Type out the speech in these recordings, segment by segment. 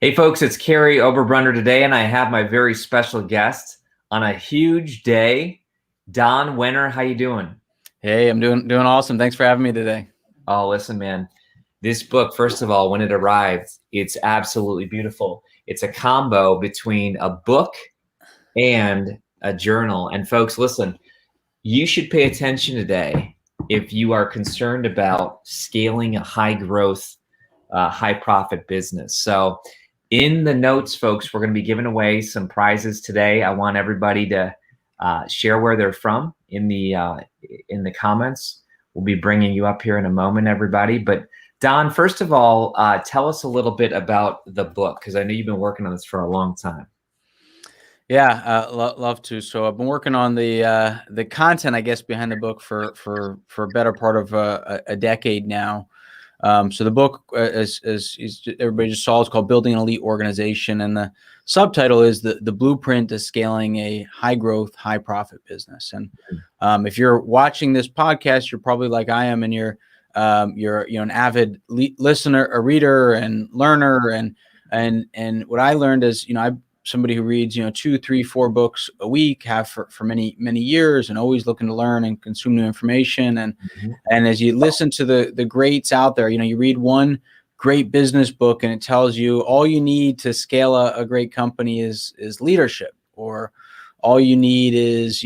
Hey folks, it's Kary Oberbrunner today, and I have my very special guest on a huge day, Don Wenner. How you doing? Hey, I'm doing awesome. Thanks for having me today. Oh, listen, man. This book, first of all, when it arrived, it's absolutely beautiful. It's a combo between a book and a journal. And folks, listen, you should pay attention today if you are concerned about scaling a high growth, high profit business. So in the notes, folks, we're going to be giving away some prizes today. I want everybody to share where they're from in the comments. We'll be bringing you up here in a moment, everybody. But Don, first of all, tell us a little bit about the book, because I know you've been working on this for a long time. Yeah, love to. So I've been working on the content, I guess, behind the book for a better part of a decade now. So the book, as everybody just saw, is called "Building an Elite Organization," and the subtitle is the blueprint to scaling a high growth, high profit business. And if you're watching this podcast, you're probably like I am, and you're an avid listener, a reader, and learner. And what I learned is, I'm somebody who reads 2, 3, 4 books a week, have for many years, and always looking to learn and consume new information. And as you listen to the greats out there, you read one great business book and it tells you all you need to scale a great company is leadership, or all you need is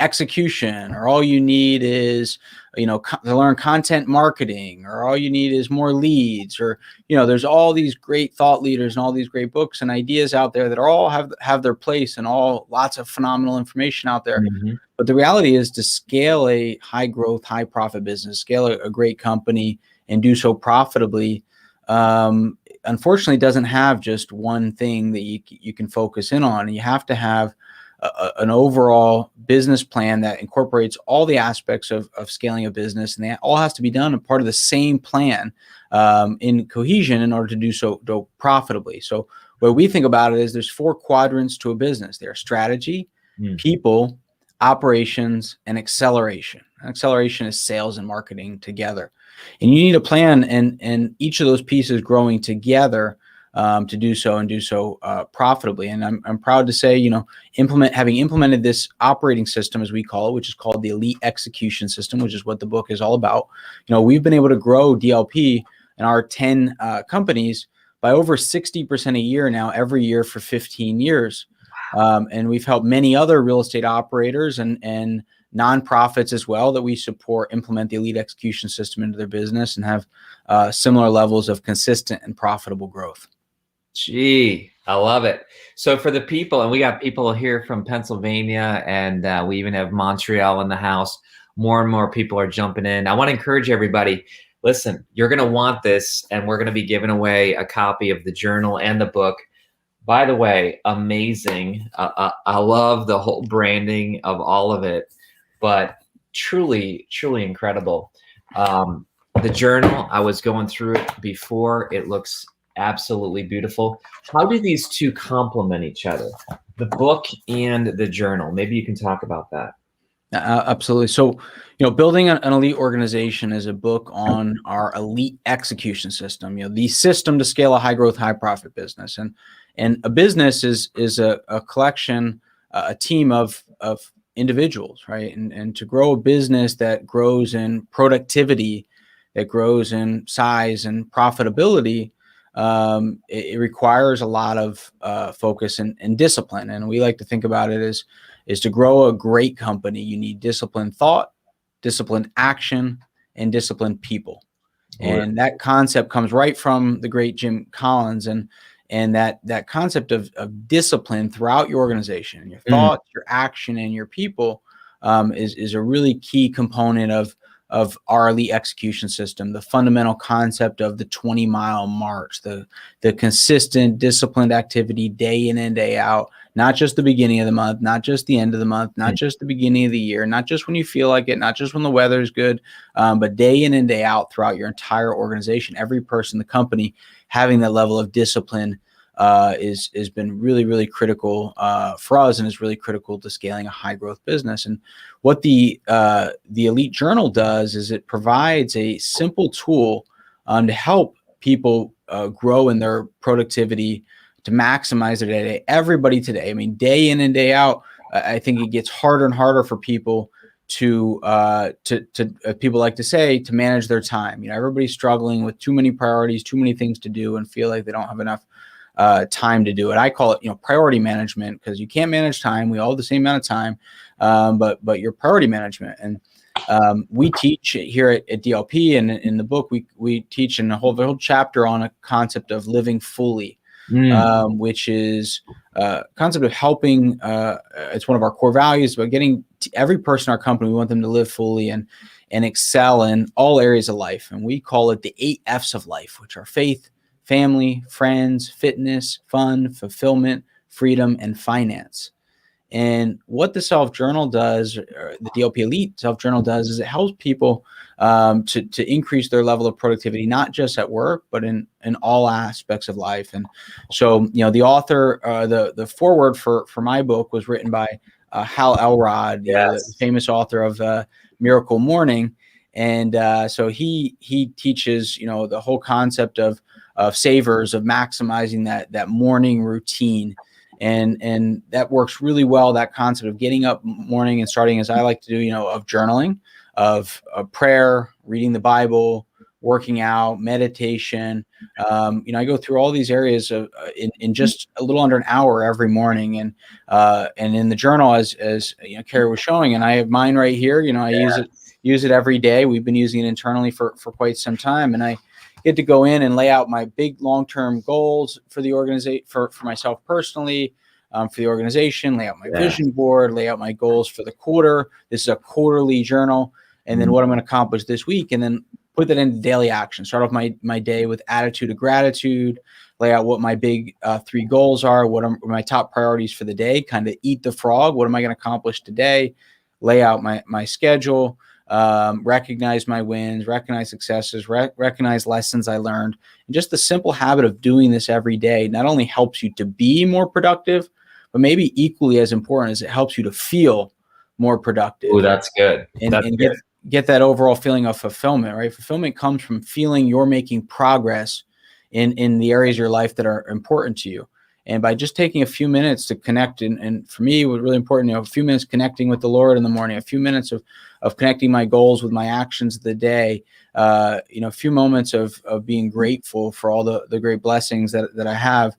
execution, or all you need is to learn content marketing, or all you need is more leads, or there's all these great thought leaders and all these great books and ideas out there that are all have their place, and all lots of phenomenal information out there. But the reality is, to scale a high growth, high profit business, scale a great company, and do so profitably, unfortunately doesn't have just one thing that you can focus in on. And you have to have an overall business plan that incorporates all the aspects of scaling a business, and that all has to be done a part of the same plan, in cohesion, in order to do so profitably. So what we think about it is, there's 4 quadrants to a business. There are strategy, people, operations, and acceleration. Acceleration is sales and marketing together, and you need a plan, and each of those pieces growing together to do so profitably. And I'm proud to say, having implemented this operating system, as we call it, which is called the Elite Execution System, which is what the book is all about. We've been able to grow DLP and our 10 companies by over 60% a year now, every year for 15 years. And we've helped many other real estate operators and nonprofits as well that we support implement the Elite Execution System into their business, and have similar levels of consistent and profitable growth. Gee, I love it. So for the people, and we got people here from Pennsylvania, and we even have Montreal in the house. More and more people are jumping in. I want to encourage everybody, listen, you're going to want this, and we're going to be giving away a copy of the journal and the book. By the way, amazing. I love the whole branding of all of it, but truly, truly incredible. The journal, I was going through it before. It looks absolutely beautiful. How do these two complement each other, the book and the journal? Maybe you can talk about that. Absolutely. So, Building an Elite Organization is a book on our elite execution system, the system to scale a high growth, high profit business. And a business is a collection, a team of individuals, right? And to grow a business that grows in productivity, that grows in size and profitability, it requires a lot of focus and discipline. And we like to think about it as to grow a great company, you need disciplined thought, disciplined action, and disciplined people. And that concept comes right from the great Jim Collins, and that concept of discipline throughout your organization, your thoughts, your action, and your people, is a really key component of our elite execution system. The fundamental concept of the 20-mile march, the consistent, disciplined activity day in and day out, not just the beginning of the month, not just the end of the month, not just the beginning of the year, not just when you feel like it, not just when the weather is good, but day in and day out throughout your entire organization. Every person in the company having that level of discipline has been really, really critical for us, and is really critical to scaling a high growth business. And what the Elite Journal does is it provides a simple tool to help people grow in their productivity, to maximize their day. Everybody today, I mean, day in and day out, I think it gets harder and harder for people to people like to say, to manage their time. You know, everybody's struggling with too many priorities, too many things to do, and feel like they don't have enough time to do it. I call it, you know, priority management, because you can't manage time. We all have the same amount of time, but your priority management. And we teach here at DLP, and in the book we teach in the whole chapter on a concept of living fully, which is a concept of helping. It's one of our core values, but getting every person in our company, we want them to live fully and excel in all areas of life. And we call it the 8 F's of life, which are faith, family, friends, fitness, fun, fulfillment, freedom, and finance. And what the self-journal does, or the DLP Elite self-journal does, is it helps people to increase their level of productivity, not just at work, but in all aspects of life. And so, you know, the author, the foreword for my book was written by Hal Elrod, the famous author of Miracle Morning. And so he teaches, you know, the whole concept of savers, of maximizing that morning routine. And that works really well, that concept of getting up morning and starting, as I like to do, you know, of journaling, of prayer, reading the Bible, working out, meditation. You know, I go through all these areas of in just a little under an hour every morning. And in the journal, as you know, Kary was showing, and I have mine right here. You know, I use it every day. We've been using it internally for quite some time, and I get to go in and lay out my big long-term goals for the organization, for myself personally, for the organization, lay out my vision board, lay out my goals for the quarter. This is a quarterly journal. And then what I'm going to accomplish this week, and then put that into daily action. Start off my day with attitude of gratitude, lay out what my big 3 goals are, what are my top priorities for the day, kind of eat the frog. What am I going to accomplish today? Lay out my schedule. Recognize my wins, recognize successes, recognize lessons I learned. And just the simple habit of doing this every day not only helps you to be more productive, but maybe equally as important is it helps you to feel more productive. Oh, that's good. And get that overall feeling of fulfillment, right? Fulfillment comes from feeling you're making progress in the areas of your life that are important to you. And by just taking a few minutes to connect, and for me, it was really important, you know, a few minutes connecting with the Lord in the morning, a few minutes of connecting my goals with my actions of the day, you know, a few moments of being grateful for all the great blessings that I have.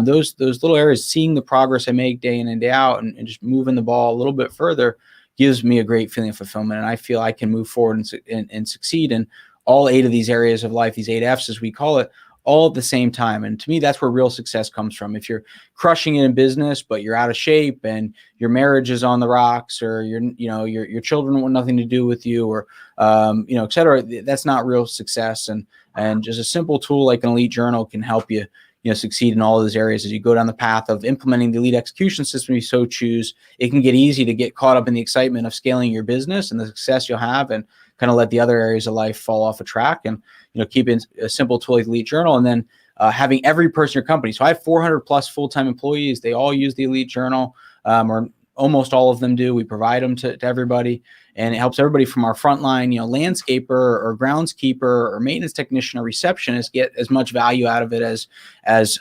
Those little areas, seeing the progress I make day in and day out, and just moving the ball a little bit further, gives me a great feeling of fulfillment. And I feel I can move forward and succeed in all 8 of these areas of life, these 8 F's, as we call it, all at the same time. And to me, that's where real success comes from. If you're crushing it in business, but you're out of shape and your marriage is on the rocks, or your children want nothing to do with you, or, you know, et cetera, that's not real success. And just a simple tool like an Elite Journal can help you, you know, succeed in all of those areas. As you go down the path of implementing the Elite Execution System, you so choose, it can get easy to get caught up in the excitement of scaling your business and the success you'll have, and kind of let the other areas of life fall off a track. And, you know, keeping a simple tool like Elite Journal, and then having every person in your company. So I have 400 plus full-time employees. They all use the Elite Journal, or almost all of them do. We provide them to everybody, and it helps everybody from our frontline, you know, landscaper or groundskeeper or maintenance technician or receptionist get as much value out of it as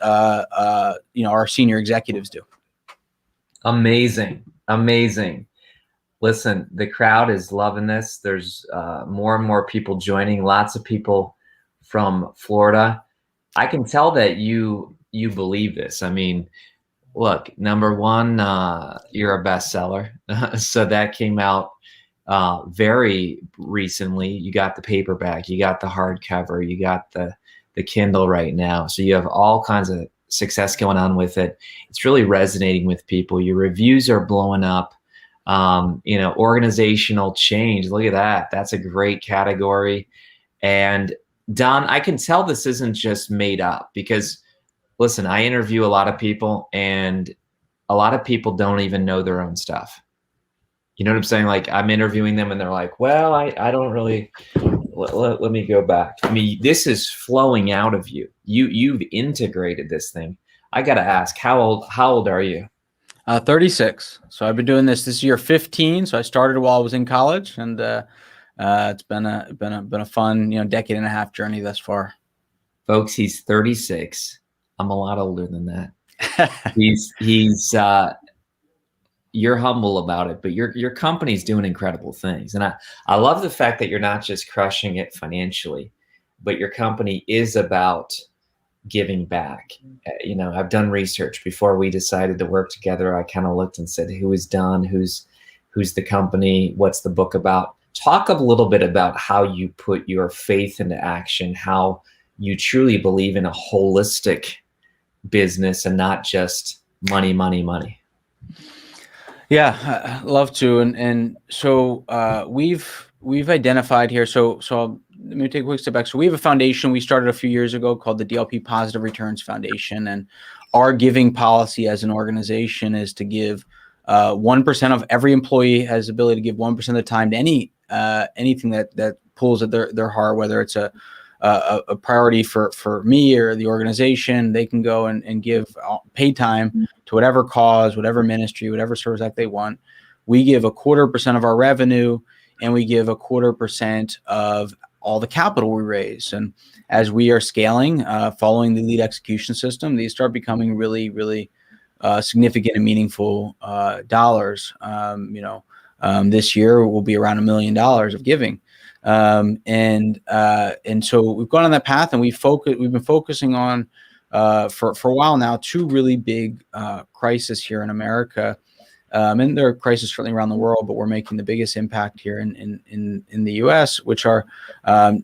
you know, our senior executives do. Amazing. Listen, the crowd is loving this. There's more and more people joining, lots of people from Florida. I can tell that you believe this. I mean, look, number one, you're a bestseller. So that came out very recently. You got the paperback, you got the hardcover, you got the Kindle right now. So you have all kinds of success going on with it. It's really resonating with people. Your reviews are blowing up. You know, organizational change. Look at that. That's a great category. And Don, I can tell this isn't just made up, because listen, I interview a lot of people, and a lot of people don't even know their own stuff. You know what I'm saying? Like, I'm interviewing them and they're like, well, I don't really, let me go back. I mean, this is flowing out of you. You've integrated this thing. I got to ask, how old are you? 36. So I've been doing this year 15. So I started while I was in college, and it's been a fun, you know, decade and a half journey thus far. Folks, he's 36. I'm a lot older than that. He's you're humble about it, but your company's doing incredible things. And I love the fact that you're not just crushing it financially, but your company is about giving back. You know, I've done research before we decided to work together. I kind of looked and said, who is done, who's the company, what's the book about? Talk a little bit about how you put your faith into action, how you truly believe in a holistic business and not just money, money, money. Yeah, I love to. And so we've identified here. So let me take a quick step back. So we have a foundation we started a few years ago called the DLP Positive Returns Foundation. And our giving policy as an organization is to give 1% of every employee has the ability to give 1% of the time to anything that pulls at their heart, whether it's a priority for me or the organization. They can go and give paid time to whatever cause, whatever ministry, whatever service that they want. We give 0.25% of our revenue, and we give 0.25% of all the capital we raise. And as we are scaling, following the lead execution system, these start becoming really, really significant and meaningful dollars. This year will be around $1 million of giving. And so we've gone on that path, and we've been focusing on for a while now, two really big crises here in America. And there are crises certainly around the world, but we're making the biggest impact here in the U.S., which are, I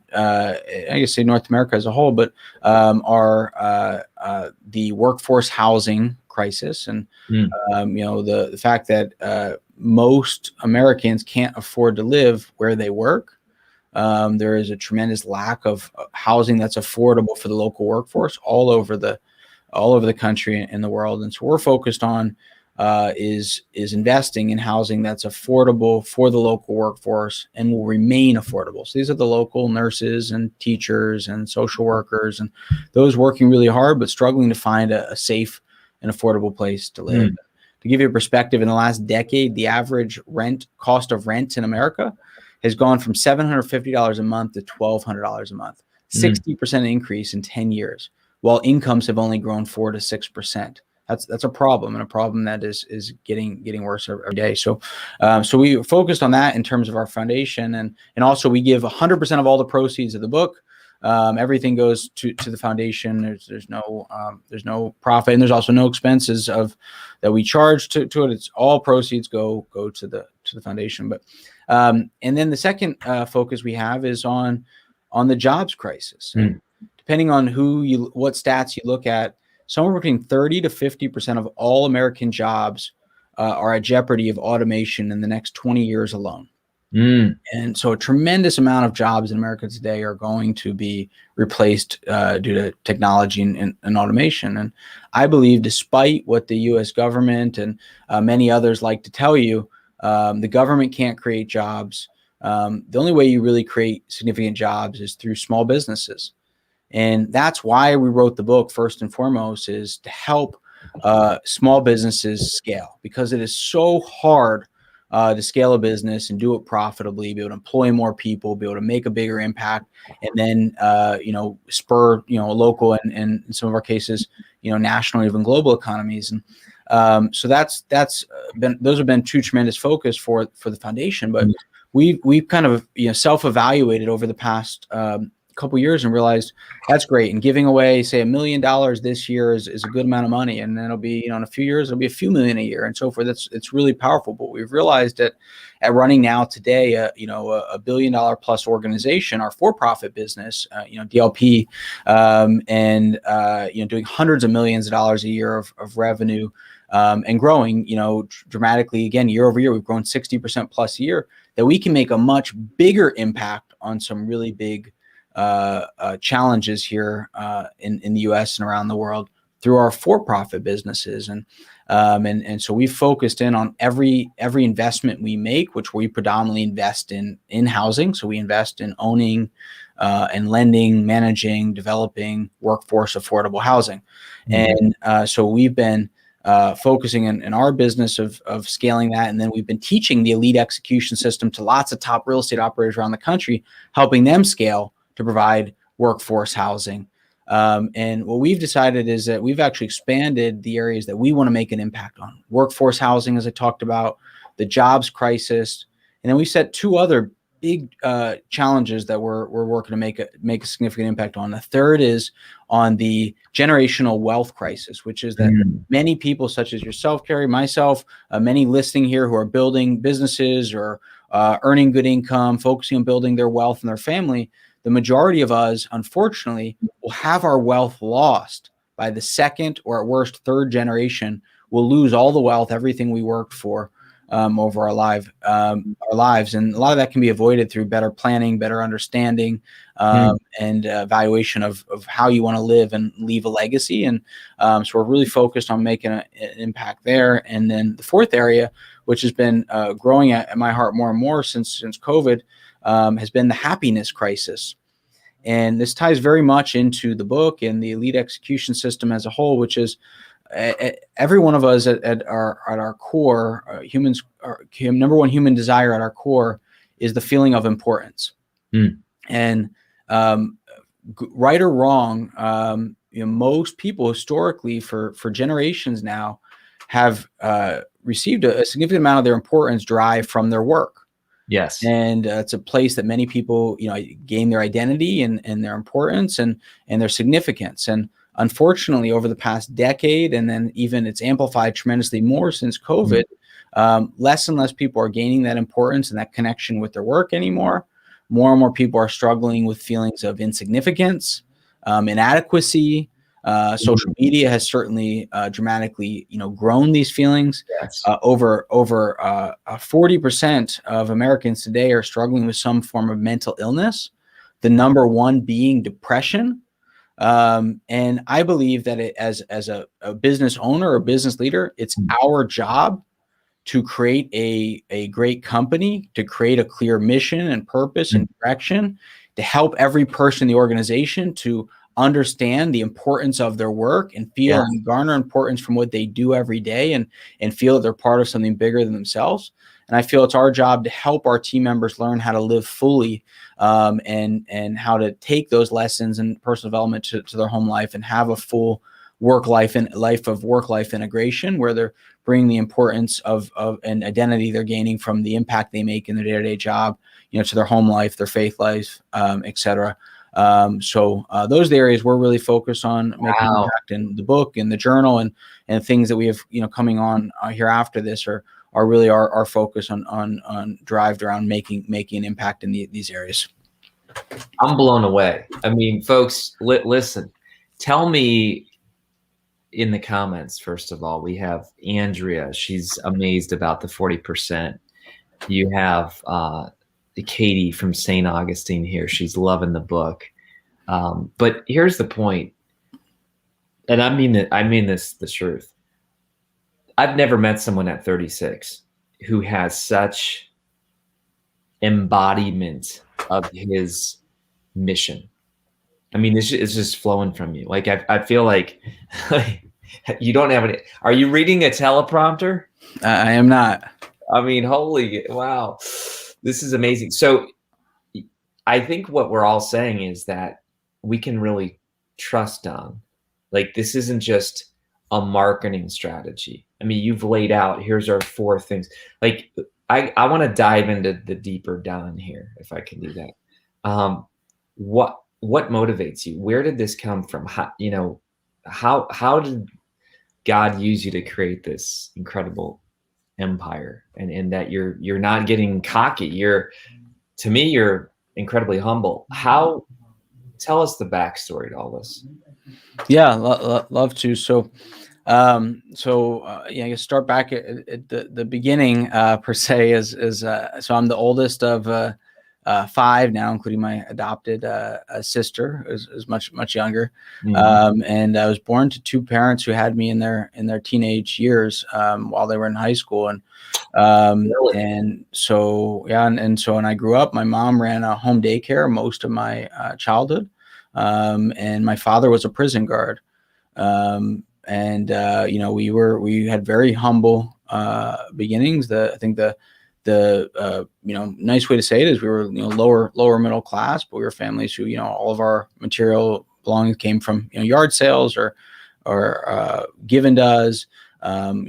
guess, say North America as a whole, but are the workforce housing crisis, and the fact that most Americans can't afford to live where they work. There is a tremendous lack of housing that's affordable for the local workforce all over the country and the world. And so we're focused on is investing in housing that's affordable for the local workforce and will remain affordable. So these are the local nurses and teachers and social workers and those working really hard but struggling to find a safe and affordable place to live. To give you a perspective, in the last decade, the average cost of rent in America has gone from $750 a month to $1,200 a month, 60% increase in 10 years, while incomes have only grown 4 to 6%. That's a problem, and a problem that is getting worse every day. So we focused on that in terms of our foundation, and also we give 100% of all the proceeds of the book. Everything goes to the foundation. There's no profit, and there's also no expenses that we charge to it. It's all proceeds go to the foundation. But and then the second focus we have is on the jobs crisis. And depending on what stats you look at, somewhere between 30 to 50% of all American jobs are at jeopardy of automation in the next 20 years alone. And so a tremendous amount of jobs in America today are going to be replaced due to technology and automation. And I believe, despite what the U.S. government and many others like to tell you, the government can't create jobs. The only way you really create significant jobs is through small businesses. And that's why we wrote the book, first and foremost, is to help small businesses scale, because it is so hard to scale a business and do it profitably, be able to employ more people, be able to make a bigger impact, and then spur local and in some of our cases national, even global economies. And so those have been two tremendous focus for the foundation. But we've kind of self-evaluated over the past couple of years and realized that's great. And giving away, say, $1 million this year is a good amount of money. And then it'll be, in a few years, it'll be a few million a year and so forth. It's really powerful. But we've realized that at running now today, a $1 billion plus organization, our for-profit business, DLP, doing hundreds of millions of dollars a year of revenue, and growing, dramatically again, year over year, we've grown 60% plus a year, that we can make a much bigger impact on some really big challenges here in the U.S. and around the world through our for-profit businesses, and so we focused in on every investment we make, which we predominantly invest in housing. So we invest in owning and lending, managing, developing workforce affordable housing, and so we've been focusing in our business of scaling that, and then we've been teaching the elite execution system to lots of top real estate operators around the country, helping them scale to provide workforce housing. And what we've decided is that we've actually expanded the areas that we want to make an impact on: workforce housing, as I talked about, the jobs crisis, and then we set two other big challenges that we're working to make a significant impact on. The third is on the generational wealth crisis, which is that many people, such as yourself, Kary, myself, many listening here, who are building businesses or earning good income, focusing on building their wealth and their family, the majority of us, unfortunately, will have our wealth lost by the second, or at worst third generation. We'll lose all the wealth, everything we worked for over our lives. And a lot of that can be avoided through better planning, better understanding, and evaluation of how you want to live and leave a legacy. And so we're really focused on making an impact there. And then the fourth area, which has been growing at my heart more and more since COVID, has been the happiness crisis. And this ties very much into the book and the elite execution system as a whole, which is every one of us at our core, humans, number one human desire at our core is the feeling of importance. And right or wrong, most people historically for generations now have received a significant amount of their importance derived from their work. Yes. And it's a place that many people, gain their identity and their importance and their significance. And unfortunately, over the past decade, and then even it's amplified tremendously more since COVID, less and less people are gaining that importance and that connection with their work anymore. More and more people are struggling with feelings of insignificance, inadequacy. Social media has certainly dramatically, grown these feelings. Yes. Over 40% of Americans today are struggling with some form of mental illness. The number one being depression. And I believe that as a business owner or business leader, it's our job to create a great company, to create a clear mission and purpose and direction, to help every person in the organization to understand the importance of their work and feel and garner importance from what they do every day, and feel that they're part of something bigger than themselves. And I feel it's our job to help our team members learn how to live fully, and how to take those lessons and personal development to their home life and have a full work life and work life integration, where they're bringing the importance of an identity they're gaining from the impact they make in their day-to-day job, to their home life, their faith life, etc. So those are the areas we're really focused on making impact in the book, in the journal, and things that we have, coming on here after this are really our focus on derived around making an impact in these areas. I'm blown away. I mean, folks, listen, tell me in the comments, first of all. We have Andrea. She's amazed about the 40%. You have Katie from St. Augustine here. She's loving the book. But here's the point, and I mean this the truth. I've never met someone at 36 who has such embodiment of his mission. I mean, it's just flowing from you. Like I feel like you don't have any. Are you reading a teleprompter? I am not. I mean, holy wow, this is amazing. So I think what we're all saying is that we can really trust on. Like, this isn't just a marketing strategy. I mean, you've laid out, here's our 4 things. Like, I want to dive into the deeper down here, if I can do that. What motivates you? Where did this come from? How did God use you to create this incredible empire? And that you're not getting cocky. To me, you're incredibly humble. Tell us the backstory to all this. Yeah, love to. So, I guess start back at the beginning, per se, so I'm the oldest of 5 now, including my adopted sister, who's much younger. And I was born to 2 parents who had me in their teenage years, while they were in high school. And Really? and so when I grew up, my mom ran a home daycare most of my childhood, and my father was a prison guard. We had very humble beginnings. I think the nice way to say it is we were lower middle class, but we were families who all of our material belongings came from, yard sales or given does,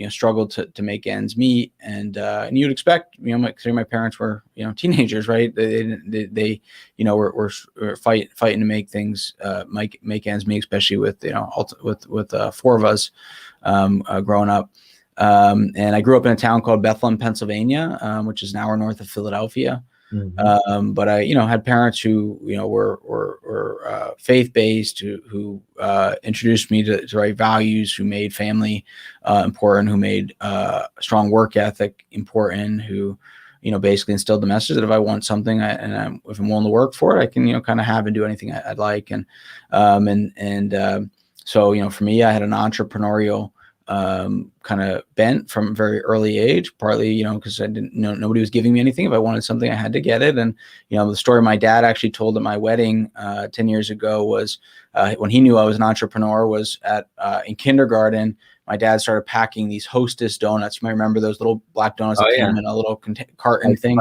struggled to make ends meet. And you'd expect, my parents were, teenagers, right? They were fighting to make things, make ends meet, especially with, with 4 of us growing up. And I grew up in a town called Bethlehem, Pennsylvania, which is an hour north of Philadelphia. But I, had parents who, were faith-based, who introduced me to the right values, who made family important, who made strong work ethic important, who, basically instilled the message that if I want something if I'm willing to work for it, I can, kind of have and do anything I'd like. And so, for me, I had an entrepreneurial kind of bent from a very early age, partly, because I didn't know, nobody was giving me anything. If I wanted something, I had to get it. And, the story my dad actually told at my wedding 10 years ago was when he knew I was an entrepreneur was in kindergarten. My dad started packing these Hostess donuts. You might remember those little black donuts that came in a little carton thing.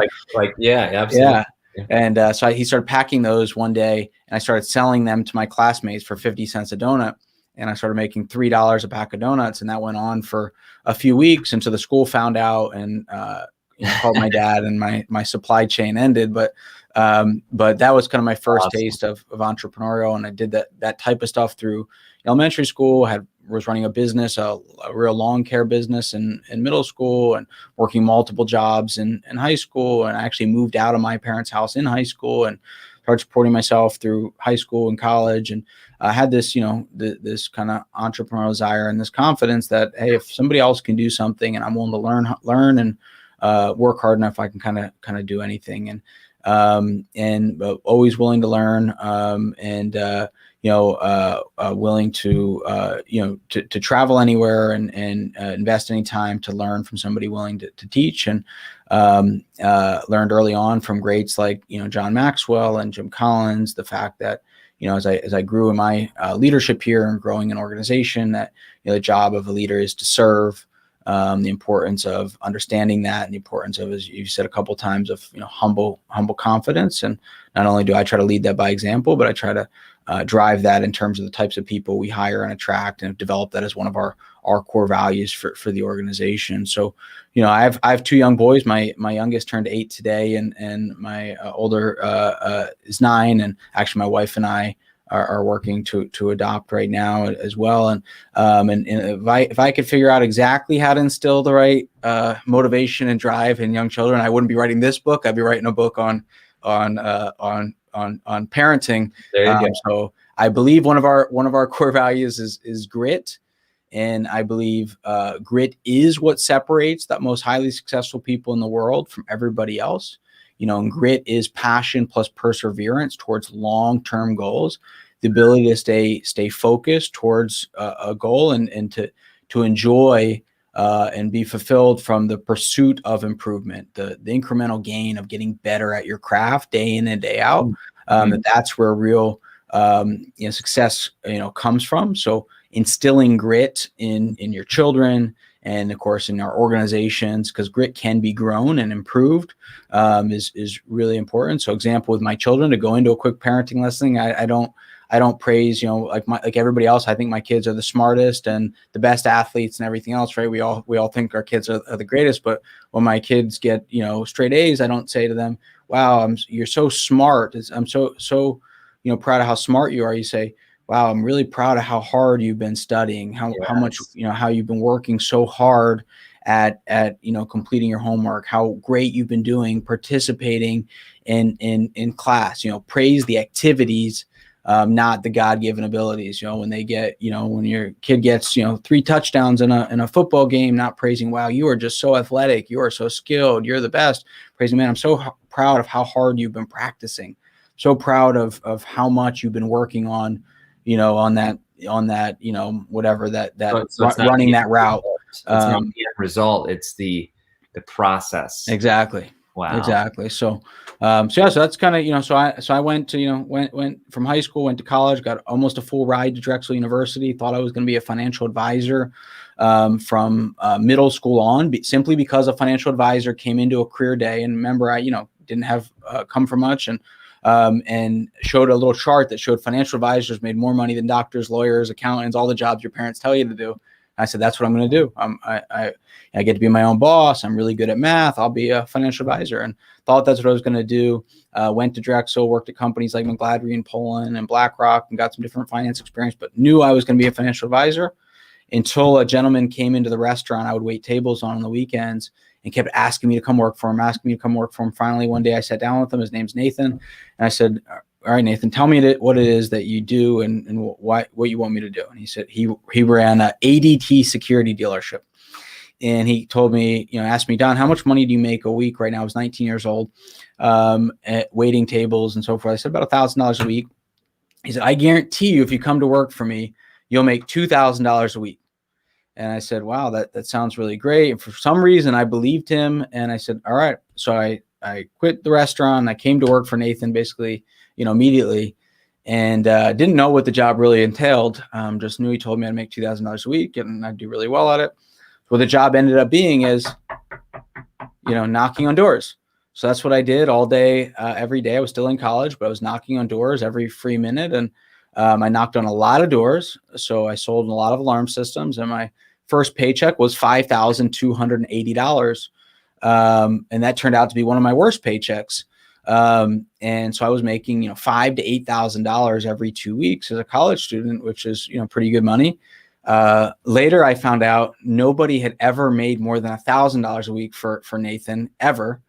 Yeah, absolutely. Yeah. And so he started packing those one day, and I started selling them to my classmates for 50 cents a donut. And I started making $3 a pack of donuts, and that went on for a few weeks. And so the school found out and called my dad, and my supply chain ended. But that was kind of my first taste of entrepreneurial, and I did that type of stuff through elementary school. Was running a business, a real lawn care business in middle school, and working multiple jobs in high school. And I actually moved out of my parents' house in high school and started supporting myself through high school and college. And I had this, this kind of entrepreneurial desire and this confidence that, hey, if somebody else can do something and I'm willing to learn and work hard enough, I can kind of do anything. And always willing to learn, willing to travel anywhere and invest any time to learn from somebody willing to teach. And learned early on from greats like, John Maxwell and Jim Collins, the fact that, as I grew in my leadership here and growing an organization, that, the job of a leader is to serve, the importance of understanding that, and the importance of, as you said a couple of times, of, humble confidence. And not only do I try to lead that by example, but I try to drive that in terms of the types of people we hire and attract, and develop that as one of our core values for the organization. So, I have 2 young boys. My youngest turned 8 today, and my older is 9. And actually, my wife and I are working to adopt right now as well. And if I could figure out exactly how to instill the right motivation and drive in young children, I wouldn't be writing this book. I'd be writing a book on parenting. There you go. So I believe one of our core values is grit. And I believe grit is what separates the most highly successful people in the world from everybody else. And grit is passion plus perseverance towards long-term goals, the ability to stay focused towards a goal, and to enjoy and be fulfilled from the pursuit of improvement, the incremental gain of getting better at your craft day in and day out. That's where real success comes from. So instilling grit in your children, and of course in our organizations, because grit can be grown and improved, is really important. So example with my children, to go into a quick parenting lesson, I don't praise, like everybody else. I think my kids are the smartest and the best athletes and everything else, right? We all think our kids are the greatest, but when my kids get, straight A's, I don't say to them, wow, you're so smart. I'm so proud of how smart you are. You say, wow, I'm really proud of how hard you've been studying, how much, how you've been working so hard at completing your homework, how great you've been doing, participating in class. Praise the activities, not the God-given abilities. When they get, when your kid gets, 3 touchdowns in a football game, not praising, wow, you are just so athletic, you are so skilled, you're the best. Praising, man, I'm so proud of how hard you've been practicing, so proud of how much you've been working on, on that, whatever so running that route. It's not the end result. It's the process. Exactly. Wow. Exactly. So that's kind of, so I went to, went from high school, went to college, got almost a full ride to Drexel University, thought I was going to be a financial advisor from middle school on, simply because a financial advisor came into a career day. And remember, I, didn't have come from much, and and showed a little chart that showed financial advisors made more money than doctors, lawyers, accountants, all the jobs your parents tell you to do. I said, that's what I'm going to do. I get to be my own boss. I'm really good at math. I'll be a financial advisor, and thought that's what I was going to do. Went to Drexel, worked at companies like McGladrey in Poland and BlackRock, and got some different finance experience, but knew I was going to be a financial advisor until a gentleman came into the restaurant I would wait tables on the weekends and kept asking me to come work for him, Finally, one day I sat down with him. His name's Nathan. And I said, all right, Nathan, tell me what it is that you do and what you want me to do. And he said he ran an ADT security dealership. And he told me, asked me, Don, how much money do you make a week? Right now, I was 19 years old, at waiting tables and so forth. I said, about $1,000 a week. He said, I guarantee you, if you come to work for me, you'll make $2,000 a week. And I said, wow, that sounds really great. And for some reason, I believed him. And I said, all right. So I quit the restaurant. I came to work for Nathan basically, immediately, and didn't know what the job really entailed. Just knew he told me I'd make $2,000 a week and I'd do really well at it. What the job ended up being is, knocking on doors. So that's what I did all day, every day. I was still in college, but I was knocking on doors every free minute. And I knocked on a lot of doors. So I sold a lot of alarm systems, and my first paycheck was $5,280. And that turned out to be one of my worst paychecks. And so I was making, $5,000 to $8,000 every 2 weeks as a college student, which is, pretty good money. Later, I found out nobody had ever made more than $1,000 a week for Nathan ever.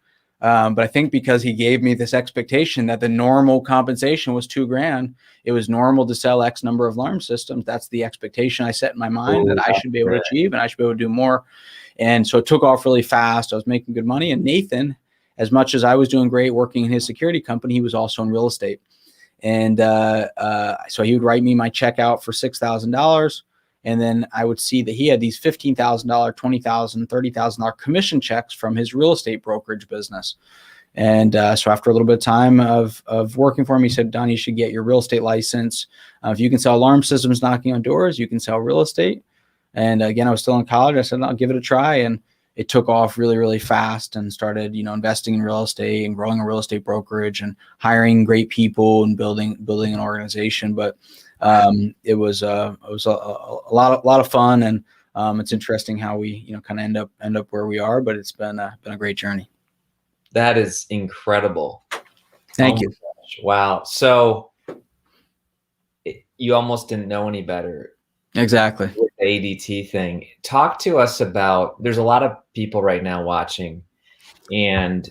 But I think because he gave me this expectation that the normal compensation was $2,000, it was normal to sell X number of alarm systems. That's the expectation I set in my mind that I should be able to achieve, and I should be able to do more. And so it took off really fast. I was making good money. And Nathan, as much as I was doing great working in his security company, he was also in real estate. And so he would write me my check out for $6,000. And then I would see that he had these $15,000, $20,000, $30,000 commission checks from his real estate brokerage business. And so after a little bit of time of working for him, he said, Don, you should get your real estate license. If you can sell alarm systems knocking on doors, you can sell real estate. And again, I was still in college. I said, I'll give it a try. And it took off really, really fast, and started, investing in real estate and growing a real estate brokerage and hiring great people and building an organization. But it was a lot of fun, and it's interesting how we kind of end up where we are. But it's been a great journey. That is incredible. Thank you. Gosh. Wow. So you almost didn't know any better. Exactly. With the ADT thing. Talk to us about, there's a lot of people right now watching, and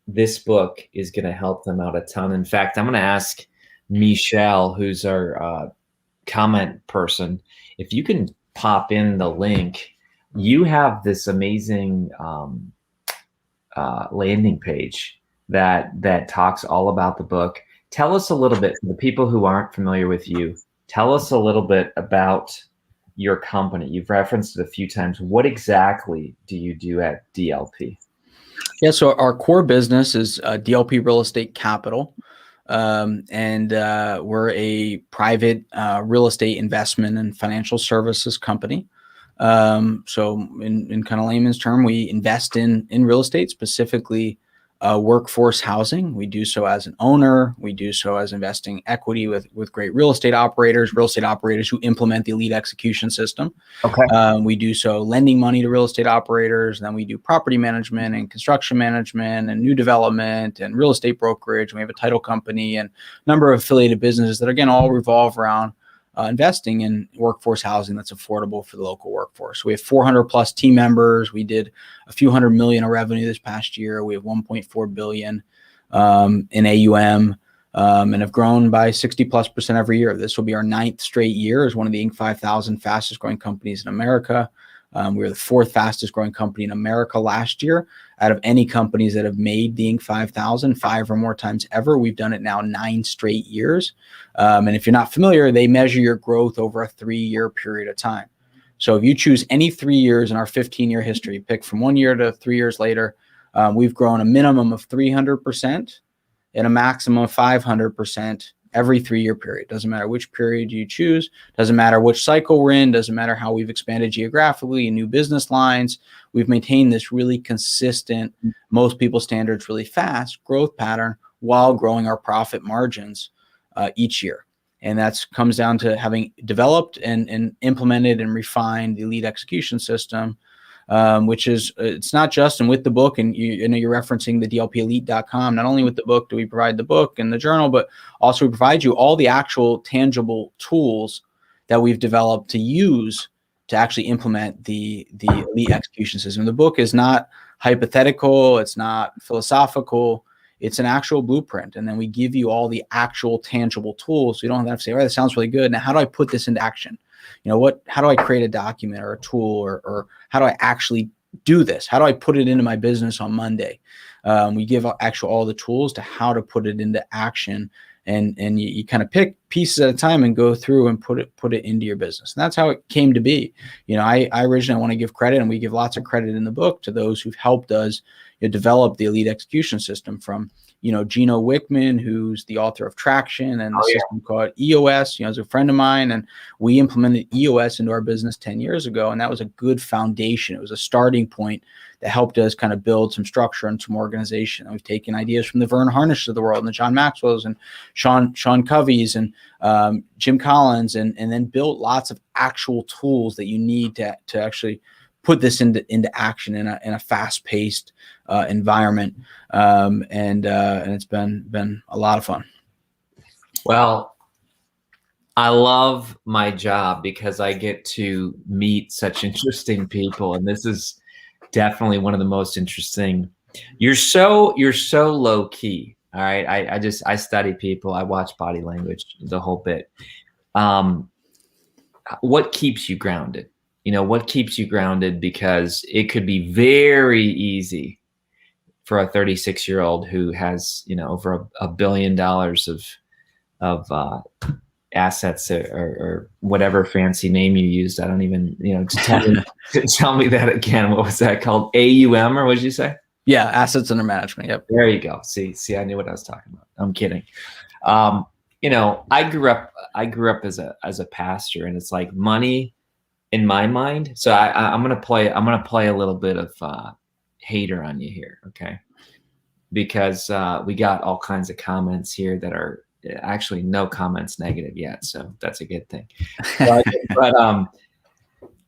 this book is going to help them out a ton. In fact, I'm going to ask Michelle, who's our comment person, if you can pop in the link. You have this amazing landing page that talks all about the book. Tell us a little bit, for the people who aren't familiar with you, tell us a little bit about your company. You've referenced it a few times. What exactly do you do at DLP? Yeah, so our core business is DLP Real Estate Capital. And we're a private real estate investment and financial services company. So in kind of layman's term, we invest in real estate, specifically workforce housing. We do so as an owner. We do so as investing equity with great real estate operators who implement the elite execution system. Okay. We do so lending money to real estate operators. And then we do property management and construction management and new development and real estate brokerage. And we have a title company and a number of affiliated businesses that, again, all revolve around investing in workforce housing that's affordable for the local workforce. We have 400 plus team members. We did a few $100 million of revenue this past year. We have 1.4 billion in AUM, and have grown by 60+% every year. This will be our 9th straight year as one of the Inc. 5000 fastest growing companies in America. We were the 4th fastest growing company in America last year. Out of any companies that have made the Inc. 5000 5 or more times ever, we've done it now 9 straight years. And if you're not familiar, they measure your growth over a 3-year period of time. So if you choose any 3 years in our 15-year history, pick from 1 year to 3 years later, we've grown a minimum of 300% and a maximum of 500% every 3-year period. Doesn't matter which period you choose. Doesn't matter which cycle we're in. Doesn't matter how we've expanded geographically and new business lines. We've maintained this really consistent, most people's standards, really fast growth pattern while growing our profit margins each year. And that comes down to having developed and implemented and refined the elite execution system, which is, it's not just, and with the book, and you know, you're referencing the dlpelite.com, not only with the book do we provide the book and the journal, but also we provide you all the actual tangible tools that we've developed to use to actually implement the elite execution system. The book is not hypothetical. It's not philosophical. It's an actual blueprint. And then we give you all the actual tangible tools. So you don't have to say, all right, that sounds really good. Now, how do I put this into action? You know, how do I create a document or a tool, or how do I actually do this? How do I put it into my business on Monday? We give all the tools to how to put it into action. And you kind of pick pieces at a time and go through and put it into your business. And that's how it came to be. You know, I originally want to give credit, and we give lots of credit in the book to those who've helped us develop the elite execution system, from, you know, Gino Wickman, who's the author of Traction and the system called EOS, you know, is a friend of mine. And we implemented EOS into our business 10 years ago. And that was a good foundation. It was a starting point that helped us kind of build some structure and some organization. And we've taken ideas from the Vern Harnishes of the world and the John Maxwell's and Sean Covey's and Jim Collins, and then built lots of actual tools that you need to actually put this into action in a fast-paced environment, and it's been a lot of fun. Well, I love my job because I get to meet such interesting people, and this is definitely one of the most interesting. You're so low key. All right, I study people. I watch body language, the whole bit. What keeps you grounded? You know, what keeps you grounded? Because it could be very easy for a 36-year-old who has, you know, over $1 billion of assets, or whatever fancy name you used. I don't even, you know, tell me that again. What was that called? AUM, or what did you say? Yeah, assets under management. Yep. There you go. See, I knew what I was talking about. I'm kidding. You know, I grew up as a pastor, and it's like money in my mind. So I'm gonna play a little bit of hater on you here, okay? Because we got all kinds of comments here that are actually no comments negative yet, so that's a good thing. But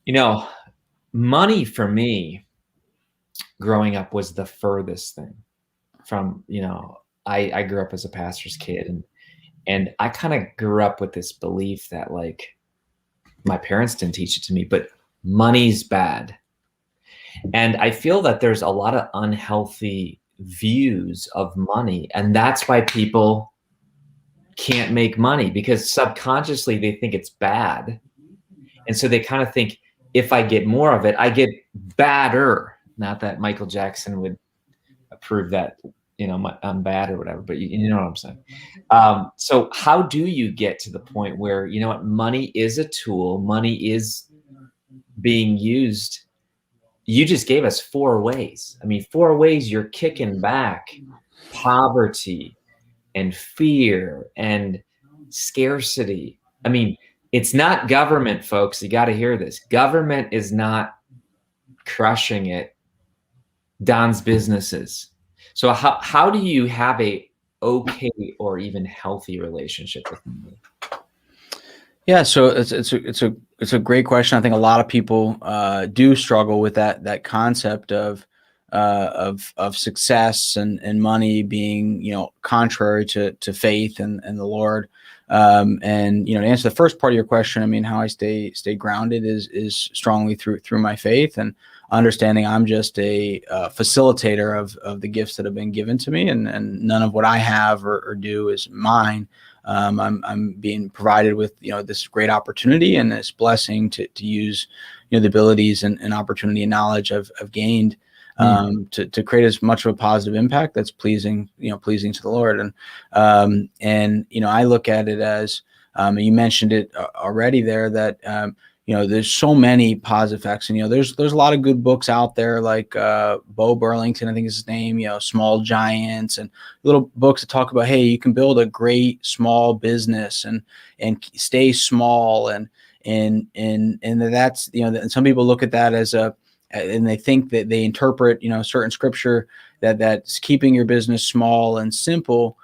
you know, money for me growing up was the furthest thing from, you know, I grew up as a pastor's kid, and I kind of grew up with this belief that, like, my parents didn't teach it to me, but money's bad. And I feel that there's a lot of unhealthy views of money, and that's why people can't make money, because subconsciously they think it's bad. And so they kind of think, if I get more of it, I get badder. Not that Michael Jackson would approve that, you know, I'm bad or whatever, but you know what I'm saying? So how do you get to the point where, you know what, money is a tool, money is being used? You just gave us 4 ways. I mean, 4 ways you're kicking back poverty and fear and scarcity. I mean, it's not government, folks. You got to hear this. Government is not crushing it. Don's businesses. So how do you have a okay or even healthy relationship with money? Yeah, so it's a great question. I think a lot of people do struggle with that concept of success and money being, you know, contrary to faith and the Lord. And, you know, to answer the first part of your question, I mean, how I stay grounded is strongly through my faith, and understanding I'm just a facilitator of the gifts that have been given to me, and none of what I have or do is mine. I'm being provided with, you know, this great opportunity and this blessing to use, you know, the abilities and opportunity and knowledge I've gained to create as much of a positive impact that's pleasing to the Lord. And you know, I look at it as, you mentioned it already there, that you know, there's so many positive effects, and, you know, there's a lot of good books out there, like Bo Burlington, I think is his name, you know, Small Giants, and little books that talk about, hey, you can build a great small business and stay small, and that's, you know, and some people look at that as and they think that they interpret, you know, certain scripture that's keeping your business small and simple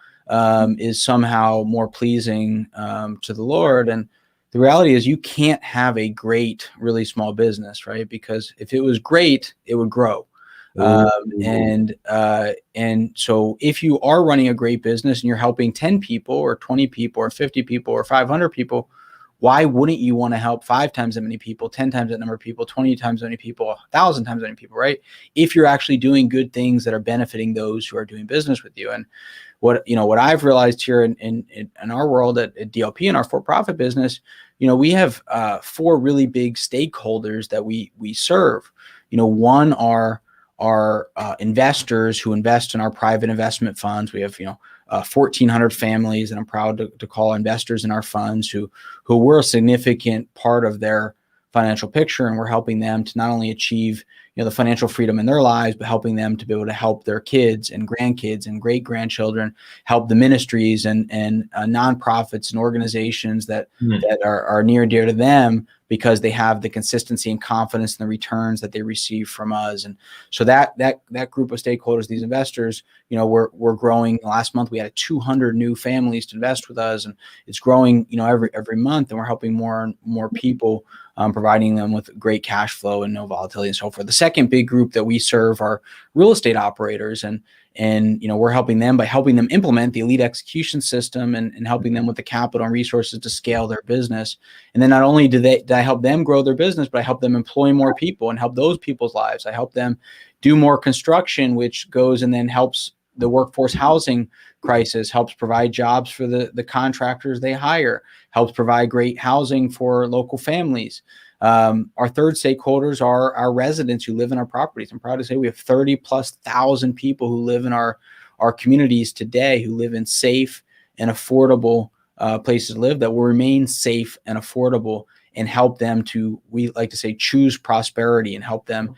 is somehow more pleasing to the Lord. And the reality is you can't have a great, really small business, right? Because if it was great, it would grow. And so if you are running a great business and you're helping 10 people or 20 people or 50 people or 500 people, why wouldn't you want to help 5 times that many people, 10 times that number of people, 20 times that many people, 1,000 times that many people, right? If you're actually doing good things that are benefiting those who are doing business with you. And what I've realized here in our world at DLP, in our for-profit business, we have 4 really big stakeholders that we serve. One are investors who invest in our private investment funds. We have 1,400 families, and I'm proud to call investors in our funds who we're a significant part of their financial picture, and we're helping them to not only achieve the financial freedom in their lives, but helping them to be able to help their kids and grandkids and great grandchildren, help the ministries and nonprofits and organizations that are near and dear to them, because they have the consistency and confidence in the returns that they receive from us. And so that group of stakeholders, these investors, we're growing. Last month we had 200 new families to invest with us, and it's growing every month, and we're helping more and more people, providing them with great cash flow and no volatility and so forth. The second big group that we serve are real estate operators, and we're helping them by helping them implement the elite execution system and helping them with the capital and resources to scale their business. And then not only do I help them grow their business, but I help them employ more people and help those people's lives. I help them do more construction, which goes and then helps the workforce housing crisis, helps provide jobs for the contractors they hire, helps provide great housing for local families. Our third stakeholders are our residents who live in our properties. I'm proud to say we have 30,000+ people who live in our communities today, who live in safe and affordable places to live that will remain safe and affordable, and help them to, we like to say, choose prosperity, and help them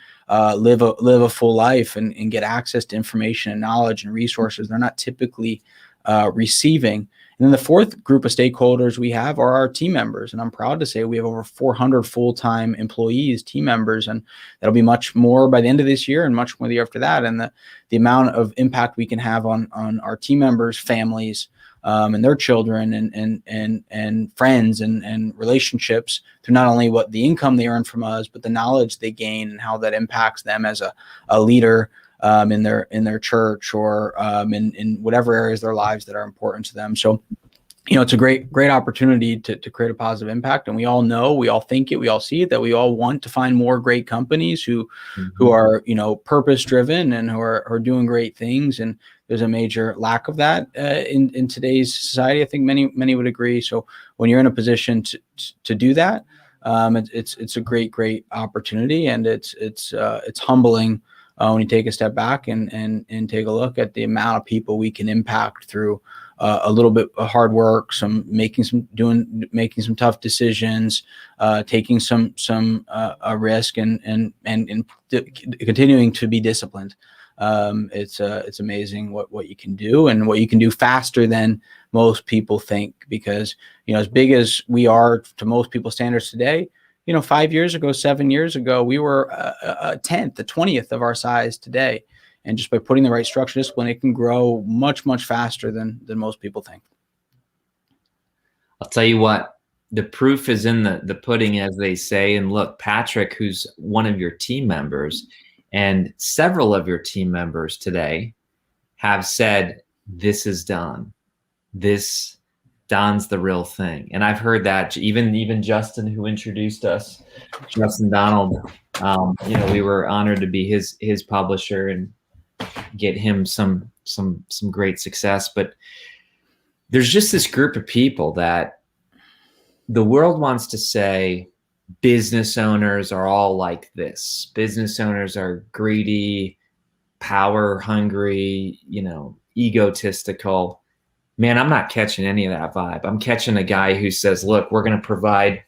live a full life and get access to information and knowledge and resources they're not typically receiving. And then the fourth group of stakeholders we have are our team members. And I'm proud to say we have over 400 full-time employees, team members, and that'll be much more by the end of this year and much more the year after that. And the amount of impact we can have on our team members' families, and their children and friends and relationships through not only what the income they earn from us, but the knowledge they gain and how that impacts them as a leader in their church or in whatever areas of their lives that are important to them. So, it's a great opportunity to create a positive impact. And we all know, we all think it, we all see it, that we all want to find more great companies who are, purpose driven and who are doing great things. And there's a major lack of that in today's society. I think many would agree. So when you're in a position to do that, it's a great opportunity, and it's humbling when you take a step back and take a look at the amount of people we can impact through a little bit of hard work, making some tough decisions, taking some risk, and continuing to be disciplined. It's amazing what you can do, and what you can do faster than most people think, because as big as we are to most people's standards today, 5 years ago, 7 years ago, we were a 10th, a 20th of our size today. And just by putting the right structure discipline, it can grow much faster than most people think. I'll tell you what, the proof is in the pudding, as they say. And look, Patrick, who's one of your team members, and several of your team members today have said, this is Don. Don's the real thing. And I've heard that even Justin, who introduced us, Justin Donald, we were honored to be his publisher and get him some great success. But there's just this group of people that the world wants to say business owners are all like this. Business owners are greedy, power hungry, egotistical. Man, I'm not catching any of that vibe. I'm catching a guy who says, look, we're going to provide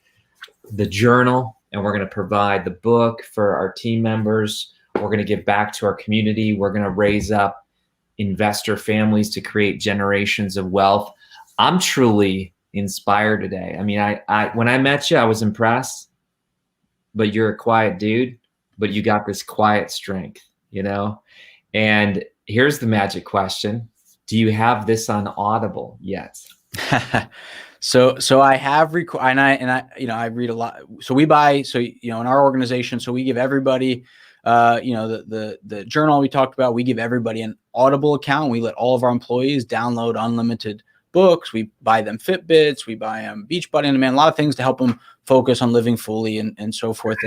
the journal, and we're going to provide the book for our team members. We're going to give back to our community. We're going to raise up investor families to create generations of wealth. I'm truly inspired today. I mean, I when I met you, I was impressed, but you're a quiet dude, but you got this quiet strength, And here's the magic question. Do you have this on Audible yet? So I have and I I read a lot. So we buy, in our organization, so we give everybody, the journal we talked about, we give everybody an Audible account. We let all of our employees download unlimited books. We buy them Fitbits, we buy them Beachbody on Demand, a lot of things to help them focus on living fully and so forth.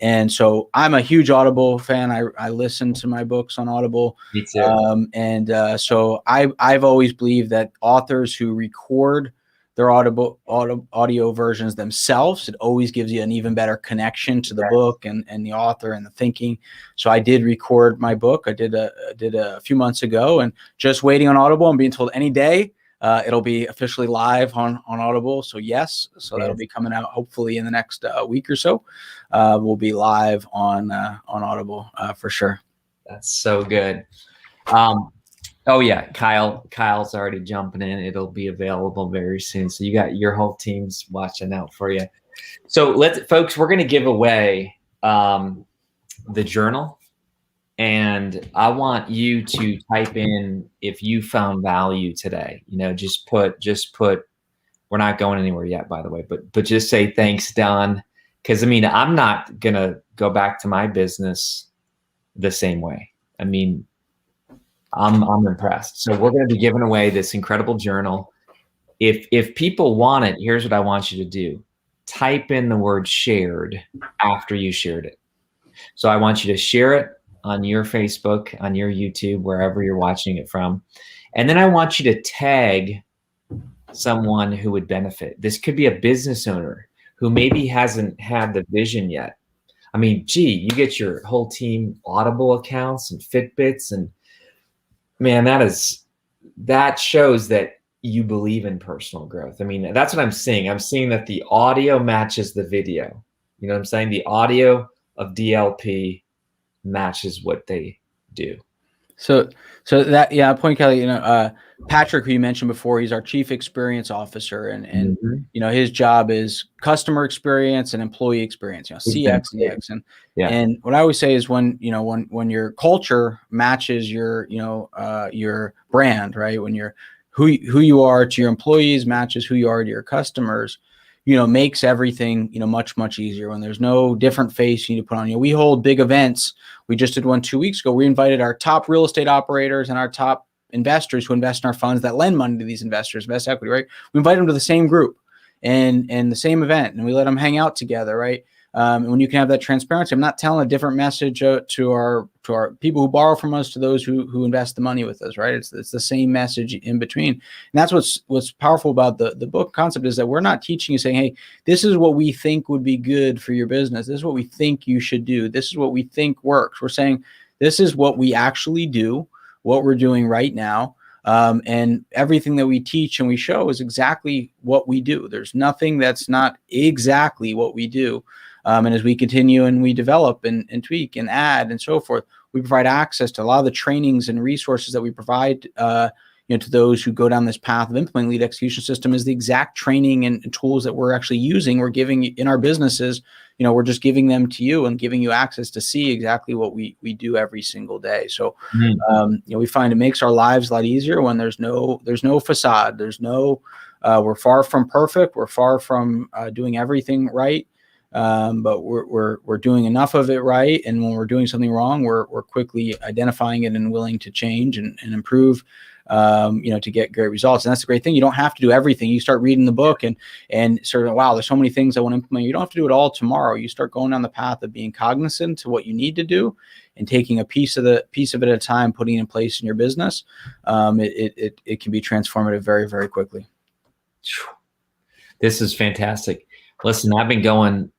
And so I'm a huge Audible fan. I listen to my books on Audible. Me too. So I've always believed that authors who record their audio versions themselves, it always gives you an even better connection to the book and the author and the thinking. So I did record my book. I did a few months ago, and just waiting on Audible. I'm being told any day it'll be officially live on Audible. So yes, that'll be coming out hopefully in the next week or so. We'll be live on Audible for sure. That's so good. Oh yeah, Kyle's already jumping in. It'll be available very soon. So you got your whole team's watching out for you. So folks, we're going to give away the journal, and I want you to type in if you found value today. Just put. We're not going anywhere yet, by the way, but just say thanks, Don, because I'm not gonna go back to my business the same way. I'm impressed. So we're going to be giving away this incredible journal. If people want it, here's what I want you to do. Type in the word shared after you shared it. So I want you to share it on your Facebook, on your YouTube, wherever you're watching it from. And then I want you to tag someone who would benefit. This could be a business owner who maybe hasn't had the vision yet. You get your whole team Audible accounts and Fitbits, and man, that shows that you believe in personal growth. That's what I'm seeing. I'm seeing that the audio matches the video. You know what I'm saying? The audio of DLP matches what they do. So that, yeah, point, Kelly, Patrick, who you mentioned before, he's our chief experience officer, and his job is customer experience and employee experience, CX and EX. And what I always say is when your culture matches your brand, right? When you're who you are to your employees matches who you are to your customers, makes everything, much easier. When there's no different face you need to put on. We hold big events. We just did one 2 weeks ago. We invited our top real estate operators and our top investors who invest in our funds that lend money to these investors, invest equity, right? We invite them to the same group and the same event, and we let them hang out together, right? And when you can have that transparency, I'm not telling a different message to our people who borrow from us to those who invest the money with us, right? It's the same message in between. And that's what's powerful about the book concept, is that we're not teaching you saying, hey, this is what we think would be good for your business. This is what we think you should do. This is what we think works. We're saying this is what we actually do, what we're doing right now. And everything that we teach and we show is exactly what we do. There's nothing that's not exactly what we do. And as we continue and we develop and tweak and add and so forth, we provide access to a lot of the trainings and resources that we provide to those who go down this path of implementing lead execution system. Is the exact training and tools that we're actually using, we're giving in our businesses. We're just giving them to you and giving you access to see exactly what we do every single day. So we find it makes our lives a lot easier when there's no facade. There's no we're far from perfect. We're far from doing everything right. But we're doing enough of it right, and when we're doing something wrong, we're quickly identifying it and willing to change and improve, to get great results. And that's the great thing. You don't have to do everything. You start reading the book and sort of, wow, there's so many things I want to implement. You don't have to do it all tomorrow. You start going down the path of being cognizant to what you need to do and taking a piece of it at a time, putting it in place in your business. It can be transformative very, very quickly. This is fantastic. Listen, I've been going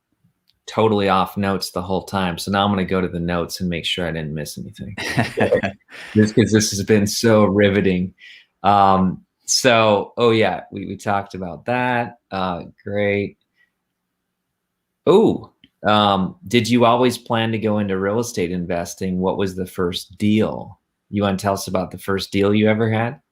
totally off notes the whole time. So now I'm going to go to the notes and make sure I didn't miss anything. Just because this has been so riveting. We talked about that. Great. Did you always plan to go into real estate investing? What was the first deal? You want to tell us about the first deal you ever had?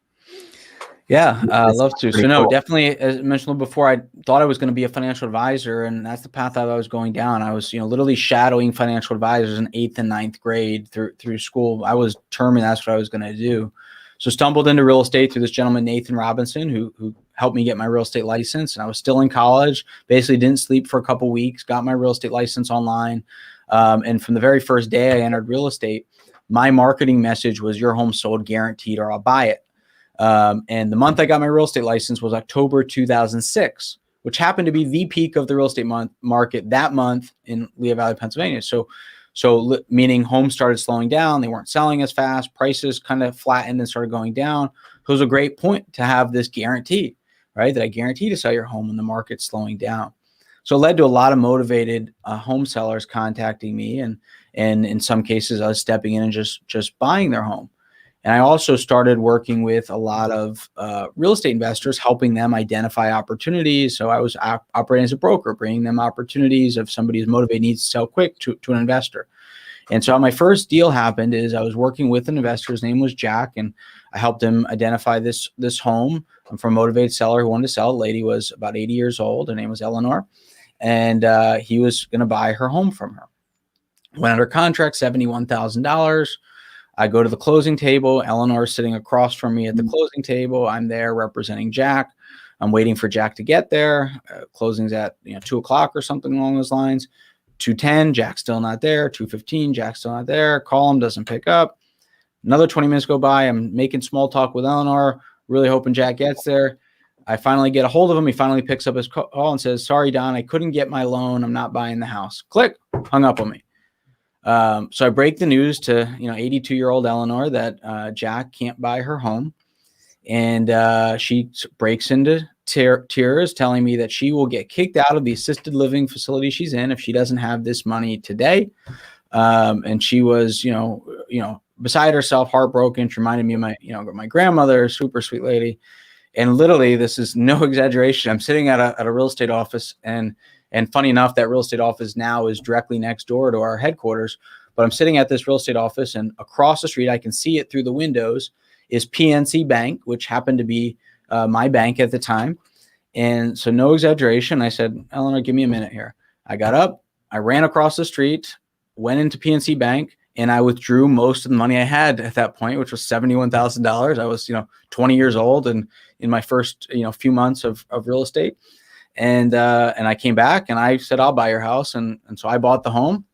Yeah, I'd love to. So no, definitely, as I mentioned before, I thought I was going to be a financial advisor, and that's the path that I was going down. I was, literally shadowing financial advisors in 8th and 9th grade through school. I was determined that's what I was going to do. So stumbled into real estate through this gentleman, Nathan Robinson, who helped me get my real estate license. And I was still in college, basically didn't sleep for a couple of weeks, got my real estate license online. And from the very first day I entered real estate, my marketing message was your home sold guaranteed or I'll buy it. And the month I got my real estate license was October 2006, which happened to be the peak of the real estate market that month in Lehigh Valley, Pennsylvania. So meaning homes started slowing down. They weren't selling as fast. Prices kind of flattened and started going down. So it was a great point to have this guarantee, right? That I guarantee to sell your home when the market's slowing down. So it led to a lot of motivated home sellers contacting me. And in some cases, I was stepping in and just buying their home. And I also started working with a lot of real estate investors, helping them identify opportunities. So I was operating as a broker, bringing them opportunities of somebody who's motivated, needs to sell quick to an investor. And so my first deal happened is I was working with an investor. His name was Jack, and I helped him identify this home from a motivated seller who wanted to sell. The lady was about 80 years old. Her name was Eleanor, and he was going to buy her home from her. Went under contract, $71,000. I go to the closing table. Eleanor is sitting across from me at the closing table. I'm there representing Jack. I'm waiting for Jack to get there. Closing's at 2:00 or something along those lines. 2:10, Jack's still not there. 2:15, Jack's still not there. Call him, doesn't pick up. Another 20 minutes go by. I'm making small talk with Eleanor, really hoping Jack gets there. I finally get a hold of him. He finally picks up his call and says, "Sorry, Don, I couldn't get my loan. I'm not buying the house." Click, hung up on me. So I break the news to 82-year-old Eleanor that Jack can't buy her home, and she breaks into tears, telling me that she will get kicked out of the assisted living facility she's in if she doesn't have this money today. And she was, beside herself, heartbroken. She reminded me of my grandmother, super sweet lady. And literally, this is no exaggeration. I'm sitting at a real estate office, and funny enough, that real estate office now is directly next door to our headquarters. But I'm sitting at this real estate office, and across the street, I can see it through the windows, is PNC Bank, which happened to be my bank at the time. And so no exaggeration, I said, "Eleanor, give me a minute here." I got up, I ran across the street, went into PNC Bank, and I withdrew most of the money I had at that point, which was $71,000. I was 20 years old and in my first few months of real estate. And I came back and I said, "I'll buy your house." And so I bought the home.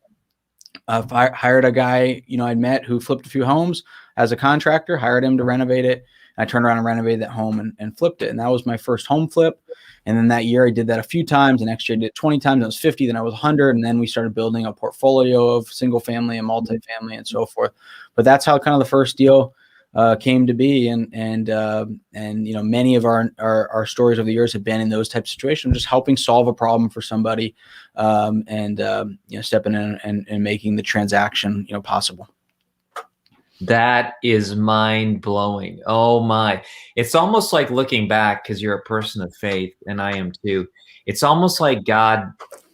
I hired a guy, I'd met who flipped a few homes as a contractor, hired him to renovate it. I turned around and renovated that home and flipped it. And that was my first home flip. And then that year I did that a few times. The next year I did it 20 times. It was 50. Then I was 100. And then we started building a portfolio of single family and multifamily and so forth. But that's how kind of the first deal came to be. And many of our stories over the years have been in those types of situations, just helping solve a problem for somebody stepping in and making the transaction possible. That is mind blowing. Oh my. It's almost like looking back, because you're a person of faith and I am too. It's almost like God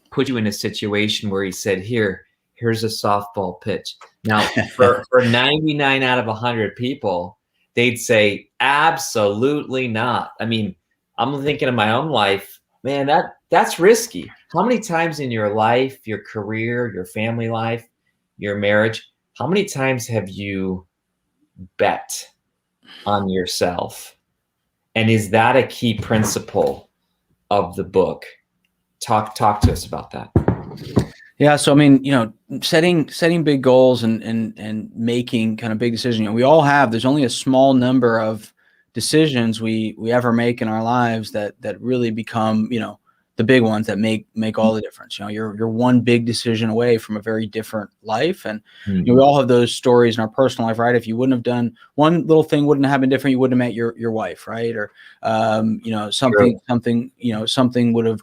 put you in a situation where he said, here's a softball pitch. Now for 99 out of 100 people, they'd say, absolutely not. I mean, I'm thinking of my own life, man, that's risky. How many times in your life, your career, your family life, your marriage, how many times have you bet on yourself? And is that a key principle of the book? Talk to us about that. Yeah. So, I mean, setting big goals and making kind of big decisions, we all have, there's only a small number of decisions we ever make in our lives that really become, the big ones that make all the difference. You're one big decision away from a very different life. And we all have those stories in our personal life, right? If you wouldn't have done one little thing, wouldn't have been different, you wouldn't have met your wife, right? Or something would have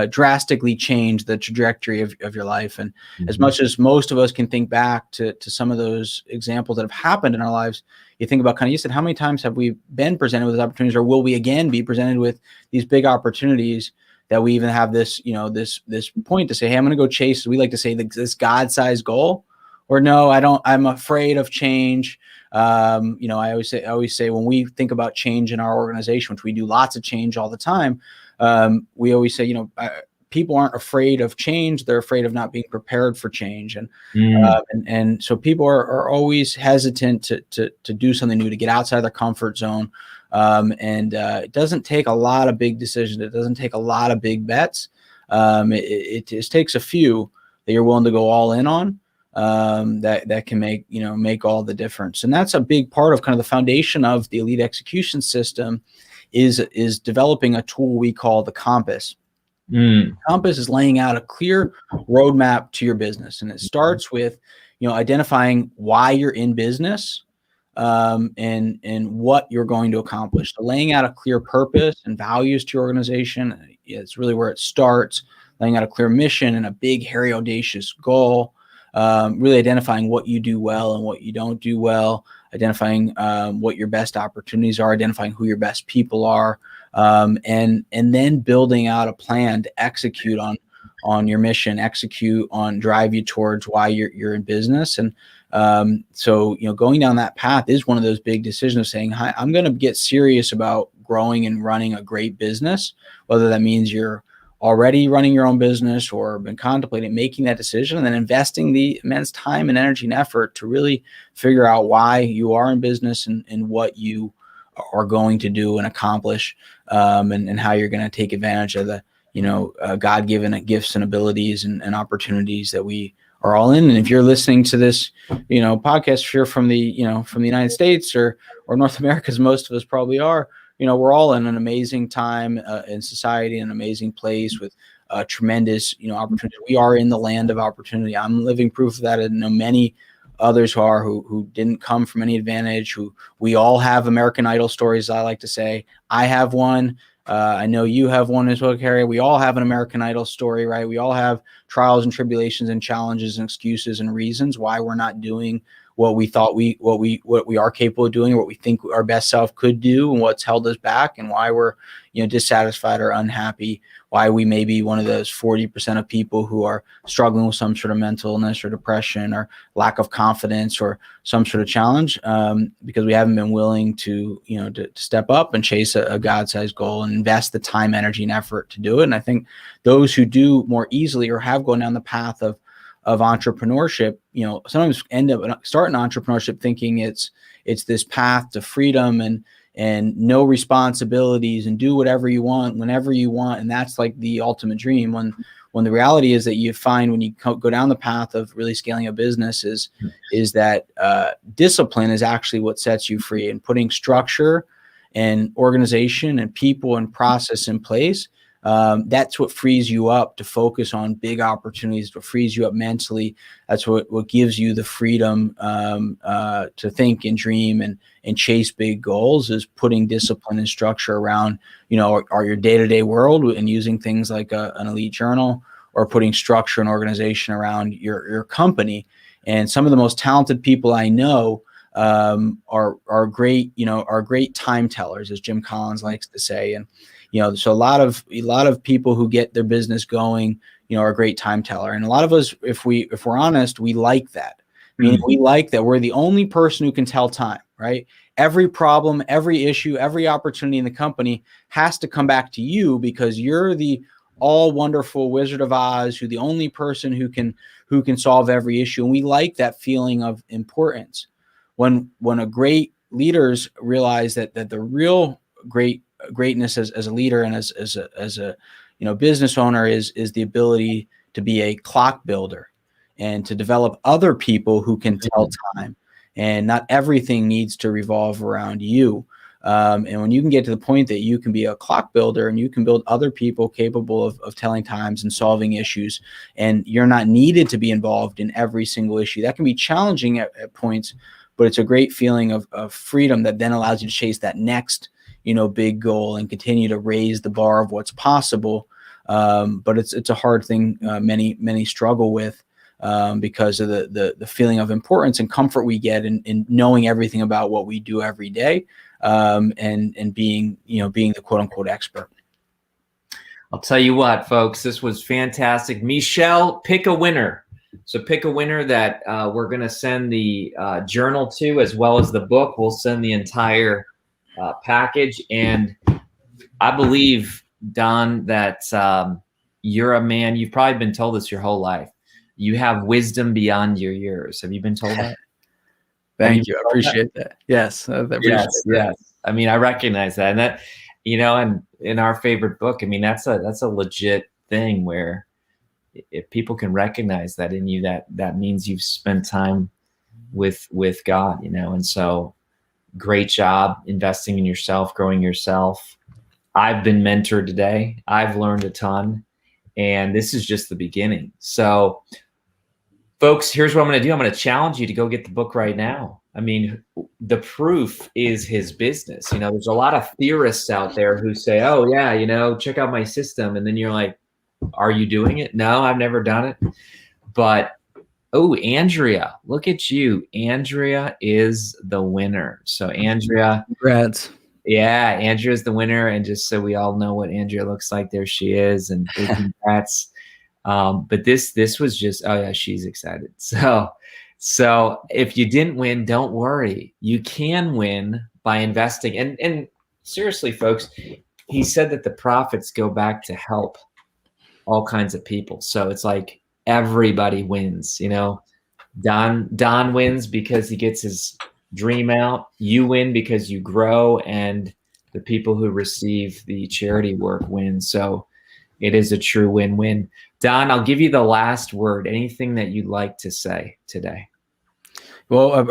drastically changed the trajectory of your life. And as much as most of us can think back to some of those examples that have happened in our lives, you think about you said, how many times have we been presented with opportunities, or will we again be presented with these big opportunities that we even have this point to say, hey, I'm going to go chase, we like to say, this God-sized goal, or no, I don't, I'm afraid of change. I always say when we think about change in our organization, which we do lots of change all the time, we always say, people aren't afraid of change. They're afraid of not being prepared for change. And so people are always hesitant to do something new, to get outside their comfort zone. It doesn't take a lot of big decisions. It doesn't take a lot of big bets. It just takes a few that you're willing to go all in on, that can make all the difference. And that's a big part of kind of the foundation of the elite execution system is developing a tool we call the compass. Compass is laying out a clear roadmap to your business. And it starts with, identifying why you're in business, and what you're going to accomplish. So laying out a clear purpose and values to your organization, it's really where it starts. Laying out a clear mission and a big, hairy, audacious goal. Really identifying what you do well and what you don't do well. Identifying what your best opportunities are. Identifying who your best people are. And then building out a plan to execute on your mission, drive you towards why you're in business. And so going down that path is one of those big decisions of saying, hi, I'm going to get serious about growing and running a great business, whether that means you're already running your own business or been contemplating making that decision, and then investing the immense time and energy and effort to really figure out why you are in business and what you are going to do and accomplish, and how you're going to take advantage of the God-given gifts and abilities and opportunities that we are all in. And if you're listening to this podcast, if you're from the United States or North America, as most of us probably are, we're all in an amazing time in society, an amazing place with tremendous opportunity. We are in the land of opportunity. I'm living proof of that. I know many others who didn't come from any advantage, we all have American Idol stories, I like to say. I have one. I know you have one as well, Kary. We all have an American Idol story, right? We all have trials and tribulations and challenges and excuses and reasons why we're not doing what we thought what we are capable of doing, or what we think our best self could do, and what's held us back, and why we're dissatisfied or unhappy, why we may be one of those 40% of people who are struggling with some sort of mental illness or depression or lack of confidence or some sort of challenge, because we haven't been willing to step up and chase a God-sized goal and invest the time, energy, and effort to do it. And I think those who do more easily or have gone down the path of entrepreneurship, sometimes end up starting entrepreneurship thinking it's this path to freedom and no responsibilities and do whatever you want whenever you want, and that's like the ultimate dream. When the reality is that you find when you go down the path of really scaling a business is that discipline is actually what sets you free, and putting structure and organization and people and process in place. That's what frees you up to focus on big opportunities, what frees you up mentally. That's what gives you the freedom to think and dream and chase big goals, is putting discipline and structure around, your day-to-day world, and using things like an elite journal, or putting structure and organization around your company. And some of the most talented people I know are great time tellers, as Jim Collins likes to say. And so a lot of people who get their business going, are a great time teller. And a lot of us, if we're honest, we like that. Meaning we like that we're the only person who can tell time, right? Every problem, every issue, every opportunity in the company has to come back to you, because you're the all wonderful Wizard of Oz, who's the only person who can solve every issue. And we like that feeling of importance. When a great leaders realize that the real greatness as a leader and as a business owner is the ability to be a clock builder and to develop other people who can tell time, and not everything needs to revolve around you. And when you can get to the point that you can be a clock builder and you can build other people capable of telling times and solving issues, and you're not needed to be involved in every single issue, that can be challenging at points, but it's a great feeling of freedom that then allows you to chase that next big goal and continue to raise the bar of what's possible. But it's a hard thing many struggle with, because of the feeling of importance and comfort we get in knowing everything about what we do every day, and being the quote unquote expert. I'll tell you what, folks, this was fantastic. Michelle, pick a winner. So pick a winner that we're going to send the journal to, as well as the book. We'll send the entire package. And I believe, Don, that you're a man, you've probably been told this your whole life. You have wisdom beyond your years. Have you been told that? Thank you. I appreciate that. Yes. I appreciate Yes, that. yes. I mean, I recognize that. And that, and in our favorite book, I mean, that's a legit thing where if people can recognize that in you, that means you've spent time with God, and so great job investing in yourself, growing yourself. I've been mentored today. I've learned a ton, and this is just the beginning. So folks, here's what I'm going to do. I'm going to challenge you to go get the book right now. I mean, the proof is his business. There's a lot of theorists out there who say, oh yeah, check out my system. And then you're like, are you doing it? No, I've never done it. But, oh, Andrea, look at you. Andrea is the winner. So Andrea. Congrats. Yeah, Andrea's the winner. And just so we all know what Andrea looks like, there she is. And big congrats. But this was just, oh yeah, she's excited. So if you didn't win, don't worry. You can win by investing. And seriously, folks, he said that the profits go back to help all kinds of people. So it's like everybody wins, Don wins because he gets his dream out. You win because you grow, and the people who receive the charity work win. So it is a true win-win. Don, I'll give you the last word. Anything that you'd like to say today? Well, I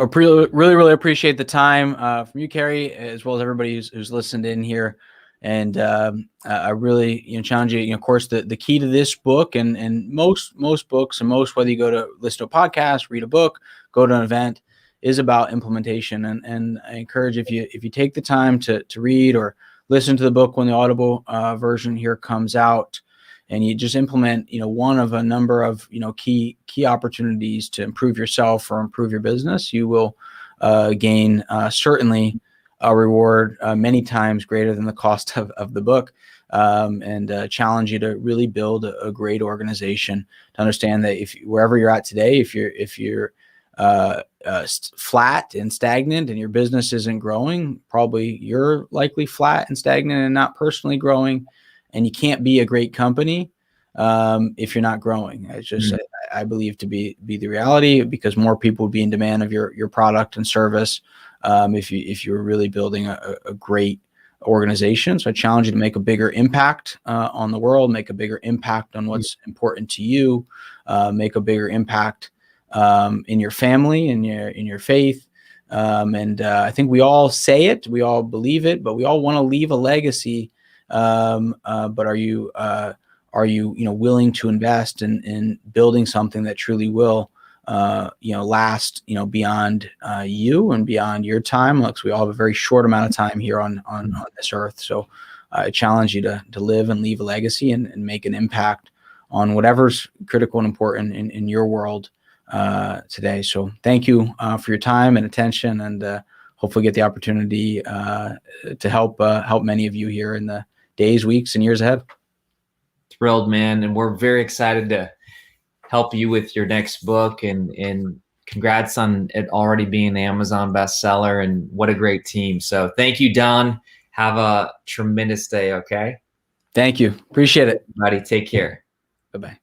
really appreciate the time from you, Kary, as well as everybody who's listened in here. And I really challenge you. Of course, the key to this book and most books and whether you go to listen to a podcast, read a book, go to an event, is about implementation. And I encourage if you take the time to read or listen to the book when the Audible version here comes out, and you just implement, one of a number of, key opportunities to improve yourself or improve your business, you will gain certainly a reward many times greater than the cost of the book, and challenge you to really build a great organization, to understand that wherever you're at today, if you're flat and stagnant and your business isn't growing, probably you're likely flat and stagnant and not personally growing. And you can't be a great company if you're not growing. It's just, I believe, to be the reality, because more people would be in demand of your product and service if you're really building a great organization. So I challenge you to make a bigger impact on the world, make a bigger impact on what's important to you, make a bigger impact in your family, in your faith. And I think we all say it, we all believe it, but we all want to leave a legacy. But are you willing to invest in building something that truly will last beyond you and beyond your time? Because we all have a very short amount of time here on this earth. So I challenge you to live and leave a legacy and make an impact on whatever's critical and important in your world today. So thank you for your time and attention, and hopefully get the opportunity to help many of you here in the days, weeks, and years ahead. Thrilled, man. And we're very excited to help you with your next book, and congrats on it already being an Amazon bestseller, and what a great team. So thank you, Don. Have a tremendous day. Okay. Thank you. Appreciate it. Everybody, take care. Bye-bye.